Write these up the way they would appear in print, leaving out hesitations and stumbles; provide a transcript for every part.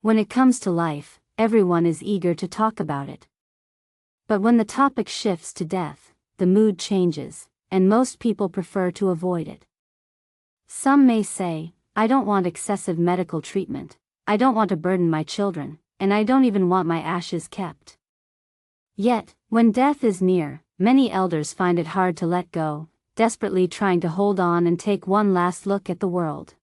When it comes to life, everyone is eager to talk about it. But when the topic shifts to death, the mood changes, and most people prefer to avoid it. Some may say, I don't want excessive medical treatment, I don't want to burden my children, and I don't even want my ashes kept. Yet, when death is near, many elders find it hard to let go, desperately trying to hold on and take one last look at the world.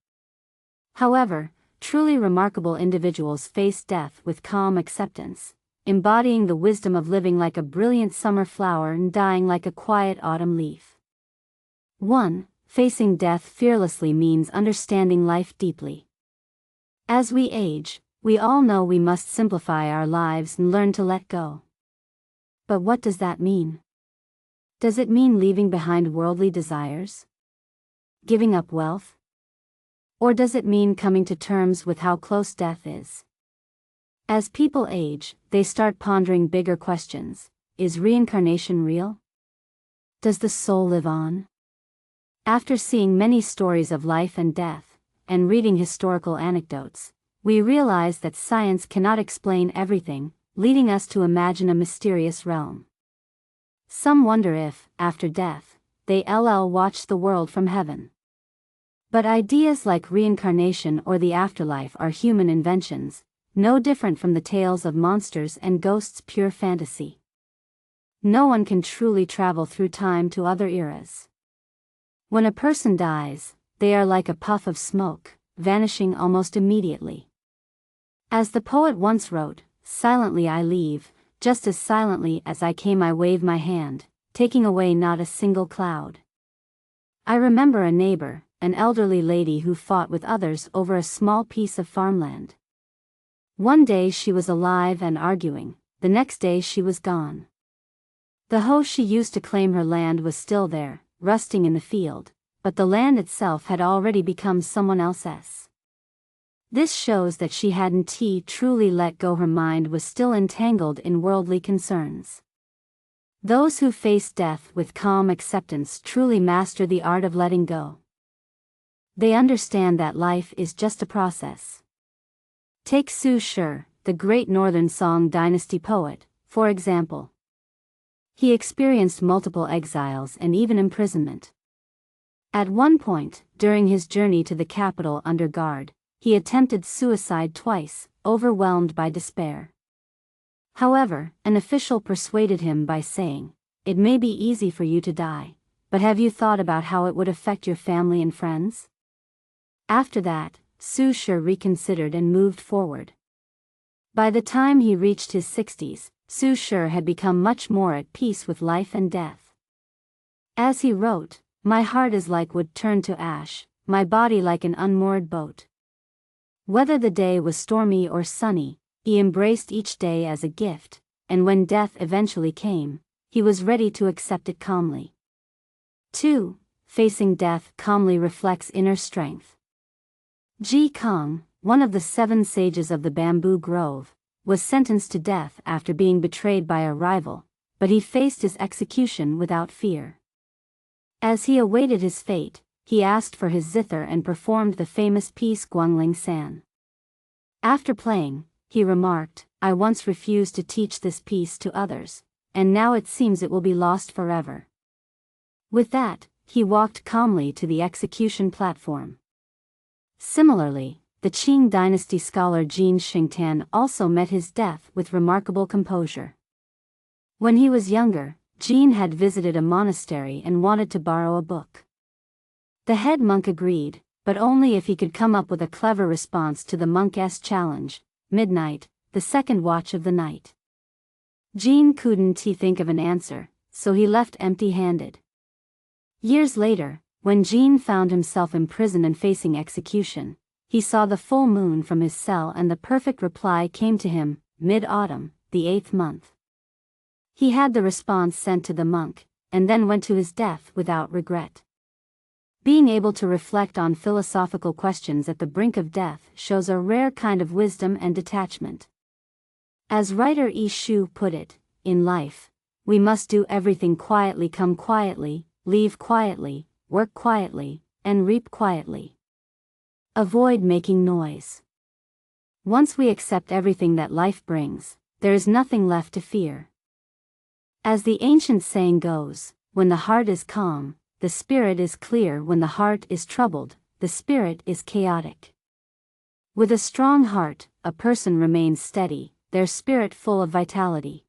However, truly remarkable individuals face death with calm acceptance, embodying the wisdom of living like a brilliant summer flower and dying like a quiet autumn leaf. 1. Facing death fearlessly means understanding life deeply. As we age, we all know we must simplify our lives and learn to let go. But what does that mean? Does it mean leaving behind worldly desires? Giving up wealth? Or does it mean coming to terms with how close death is? As people age, they start pondering bigger questions. Is reincarnation real? Does the soul live on? After seeing many stories of life and death, and reading historical anecdotes, we realize that science cannot explain everything, leading us to imagine a mysterious realm. Some wonder if, after death, they'll watch the world from heaven. But ideas like reincarnation or the afterlife are human inventions, no different from the tales of monsters and ghosts, pure fantasy. No one can truly travel through time to other eras. When a person dies, they are like a puff of smoke, vanishing almost immediately. As the poet once wrote, "Silently I leave, just as silently as I came I wave my hand, taking away not a single cloud." I remember a neighbor, an elderly lady who fought with others over a small piece of farmland. One day she was alive and arguing, the next day she was gone. The hoe she used to claim her land was still there, rusting in the field, but the land itself had already become someone else's. This shows that she hadn't truly let go, her mind was still entangled in worldly concerns. Those who face death with calm acceptance truly master the art of letting go. They understand that life is just a process. Take Su Shi, the great Northern Song Dynasty poet, for example. He experienced multiple exiles and even imprisonment. At one point, during his journey to the capital under guard, he attempted suicide twice, overwhelmed by despair. However, an official persuaded him by saying, "It may be easy for you to die, but have you thought about how it would affect your family and friends?" After that, Su Shi reconsidered and moved forward. By the time he reached his 60s, Su Shi had become much more at peace with life and death. As he wrote, "My heart is like wood turned to ash, my body like an unmoored boat." Whether the day was stormy or sunny, he embraced each day as a gift, and when death eventually came, he was ready to accept it calmly. 2. Facing death calmly reflects inner strength. Ji Kong, one of the 7 sages of the bamboo grove, was sentenced to death after being betrayed by a rival, but he faced his execution without fear. As he awaited his fate, he asked for his zither and performed the famous piece Guangling San. After playing, he remarked, "I once refused to teach this piece to others, and now it seems it will be lost forever." With that, he walked calmly to the execution platform. Similarly, the Qing dynasty scholar Jin Xingtan also met his death with remarkable composure. When he was younger, Jin had visited a monastery and wanted to borrow a book. The head monk agreed, but only if he could come up with a clever response to the monk's challenge, "Midnight, the second watch of the night." Jin couldn't think of an answer, so he left empty-handed. Years later, when Jin found himself imprisoned and facing execution, he saw the full moon from his cell and the perfect reply came to him, "Mid-autumn, the 8th month." He had the response sent to the monk, and then went to his death without regret. Being able to reflect on philosophical questions at the brink of death shows a rare kind of wisdom and detachment. As writer Yi Shu put it, in life, we must do everything quietly, come quietly, leave quietly, work quietly, and reap quietly. Avoid making noise. Once we accept everything that life brings, there is nothing left to fear. As the ancient saying goes, when the heart is calm, the spirit is clear. When the heart is troubled, the spirit is chaotic. With a strong heart, a person remains steady, their spirit full of vitality.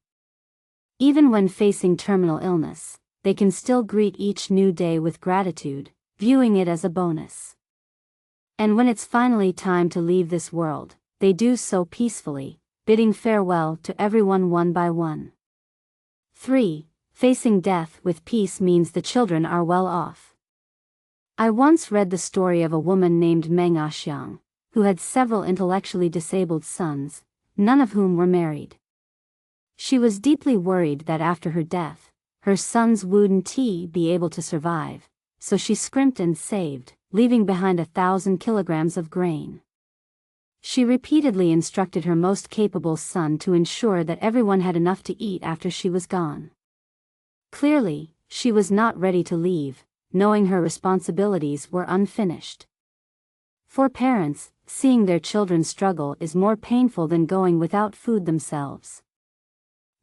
Even when facing terminal illness, they can still greet each new day with gratitude, viewing it as a bonus. And when it's finally time to leave this world, they do so peacefully, bidding farewell to everyone one by one. 3. Facing death with peace means the children are well off. I once read the story of a woman named Meng Xiang, who had several intellectually disabled sons, none of whom were married. She was deeply worried that after her death, her sons wouldn't be able to survive, so she scrimped and saved, leaving behind 1,000 kilograms of grain. She repeatedly instructed her most capable son to ensure that everyone had enough to eat after she was gone. Clearly, she was not ready to leave, knowing her responsibilities were unfinished. For parents, seeing their children struggle is more painful than going without food themselves.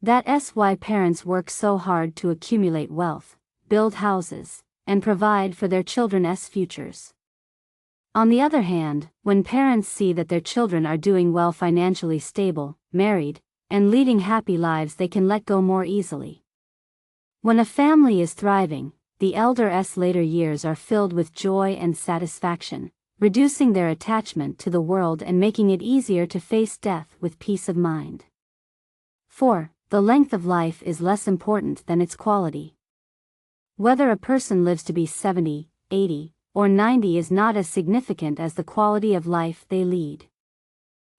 That's why parents work so hard to accumulate wealth, build houses, and provide for their children's futures. On the other hand, when parents see that their children are doing well, financially stable, married, and leading happy lives, they can let go more easily. When a family is thriving, the elders' later years are filled with joy and satisfaction, reducing their attachment to the world and making it easier to face death with peace of mind. 4. The length of life is less important than its quality. Whether a person lives to be 70, 80, or 90 is not as significant as the quality of life they lead.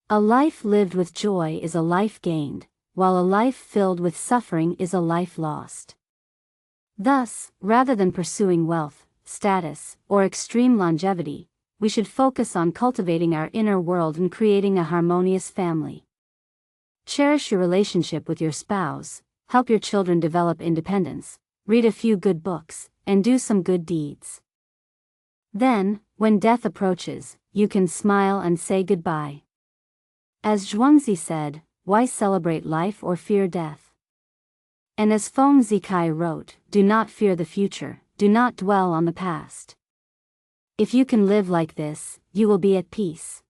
A life lived with joy is a life gained, while a life filled with suffering is a life lost. Thus, rather than pursuing wealth, status, or extreme longevity, we should focus on cultivating our inner world and creating a harmonious family. Cherish your relationship with your spouse, help your children develop independence, read a few good books, and do some good deeds. Then, when death approaches, you can smile and say goodbye. As Zhuangzi said, why celebrate life or fear death? And as Feng Zikai wrote, do not fear the future, do not dwell on the past. If you can live like this, you will be at peace.